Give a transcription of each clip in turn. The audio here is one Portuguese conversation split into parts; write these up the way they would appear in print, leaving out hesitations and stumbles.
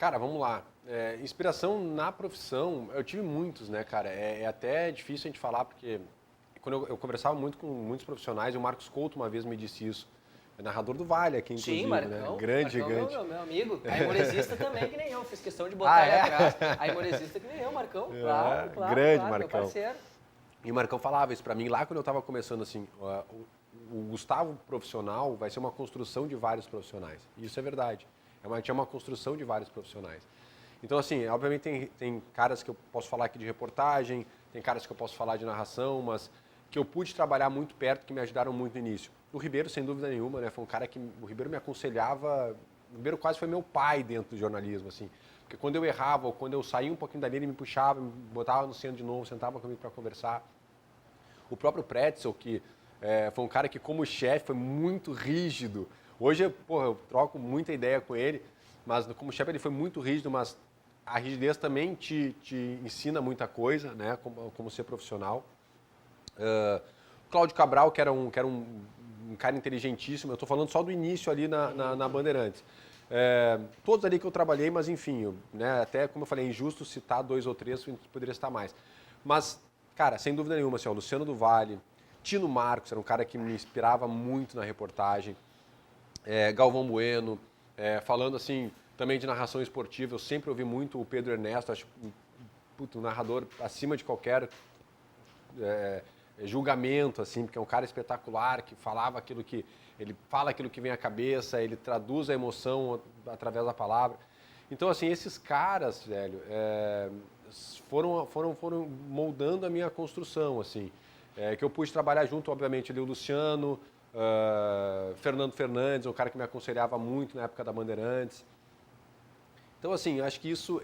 Cara, vamos lá. Inspiração na profissão, eu tive muitos, né, cara? É até difícil a gente falar, porque quando eu conversava muito com muitos profissionais, e o Marcos Couto uma vez me disse isso. É narrador do Vale aqui, inclusive, Sim, Marcão. né? Grande, Marcão, gigante. Meu amigo. Aimorezista também, que nem eu. Fiz questão de botar ele atrás. Aimorezista que nem eu, Marcão. Claro, grande claro, Marcão. meu parceiro. E o Marcão falava isso pra mim lá quando eu tava começando, assim, o Gustavo profissional vai ser uma construção de vários profissionais. E isso é verdade. É uma construção de vários profissionais. Então, assim, obviamente tem caras que eu posso falar aqui de reportagem, tem caras que eu posso falar de narração, mas que eu pude trabalhar muito perto, que me ajudaram muito no início. O Ribeiro, sem dúvida nenhuma, né? Foi um cara que o Ribeiro me aconselhava. O Ribeiro quase foi meu pai dentro do jornalismo, assim. Porque quando eu errava ou quando eu saía um pouquinho dali, ele me puxava, me botava no centro de novo, sentava comigo para conversar. O próprio Pretzel, que foi um cara que, como chefe, foi muito rígido. Hoje, porra, eu troco muita ideia com ele, mas como chefe ele foi muito rígido, mas a rigidez também te ensina muita coisa, né? Como ser profissional. Cláudio Cabral, que era um cara inteligentíssimo, eu estou falando só do início ali na Bandeirantes. Todos ali que eu trabalhei, mas enfim, né, até como eu falei, é injusto citar 2 ou 3, poderia citar mais. Mas, cara, sem dúvida nenhuma, assim, ó, Luciano do Vale, Tino Marcos, era um cara que me inspirava muito na reportagem, Galvão Bueno, falando assim, também de narração esportiva, eu sempre ouvi muito o Pedro Ernesto, acho um narrador acima de qualquer julgamento, assim, porque é um cara espetacular, que falava aquilo que... Ele fala aquilo que vem à cabeça, ele traduz a emoção através da palavra. Então, assim, esses caras, velho, foram moldando a minha construção, assim. Que eu pude trabalhar junto, obviamente, ali o Luciano, Fernando Fernandes, um cara que me aconselhava muito na época da Bandeirantes. Então, assim, acho que isso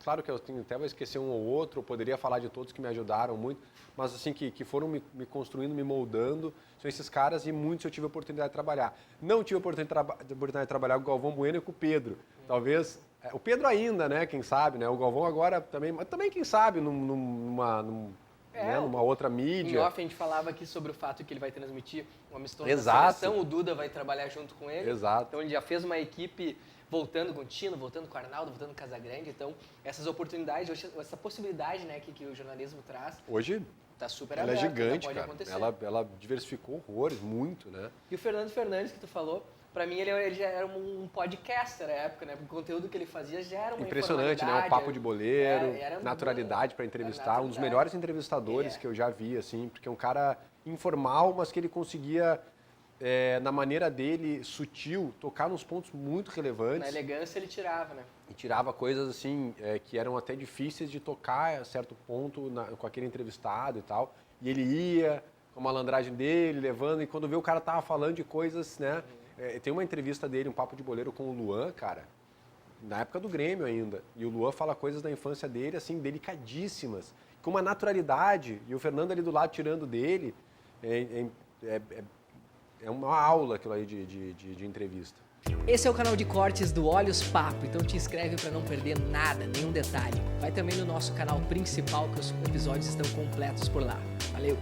claro que eu até vou esquecer um ou outro, eu poderia falar de todos que me ajudaram muito, mas assim, que foram me construindo, me moldando, são esses caras e muitos eu tive a oportunidade de trabalhar. Não tive a oportunidade de trabalhar com o Galvão Bueno e com o Pedro. Talvez, o Pedro ainda, né, quem sabe, né, o Galvão agora também, mas também quem sabe numa outra mídia. Em off a gente falava aqui sobre o fato que ele vai transmitir um amistoso da Exato. seleção, o Duda vai trabalhar junto com ele. Exato. Então ele já fez uma equipe voltando com o Tino, voltando com o Arnaldo, voltando com o Casagrande. Então essas oportunidades, essa possibilidade, né, que o jornalismo traz. Hoje tá super ela aberta, é gigante, pode cara. acontecer. Ela diversificou horrores, muito, né? E o Fernando Fernandes, que tu falou, pra mim ele já era um podcaster na época, né? Porque o conteúdo que ele fazia já era uma impressionante, né? O papo de boleiro, naturalidade para entrevistar, um dos melhores entrevistadores que eu já vi, assim, porque é um cara informal, mas que ele conseguia, na maneira dele, sutil, tocar nos pontos muito relevantes. Na elegância ele tirava, né? E tirava coisas, assim, que eram até difíceis de tocar a certo ponto com aquele entrevistado e tal. E ele ia com a malandragem dele, levando, e quando vê o cara tava falando de coisas, né? Tem uma entrevista dele, um papo de boleiro com o Luan, cara, na época do Grêmio ainda. E o Luan fala coisas da infância dele, assim, delicadíssimas, com uma naturalidade. E o Fernando ali do lado tirando dele. É uma aula aquilo aí de entrevista. Esse é o canal de cortes do Olhos Papo, então te inscreve para não perder nada, nenhum detalhe. Vai também no nosso canal principal que os episódios estão completos por lá. Valeu!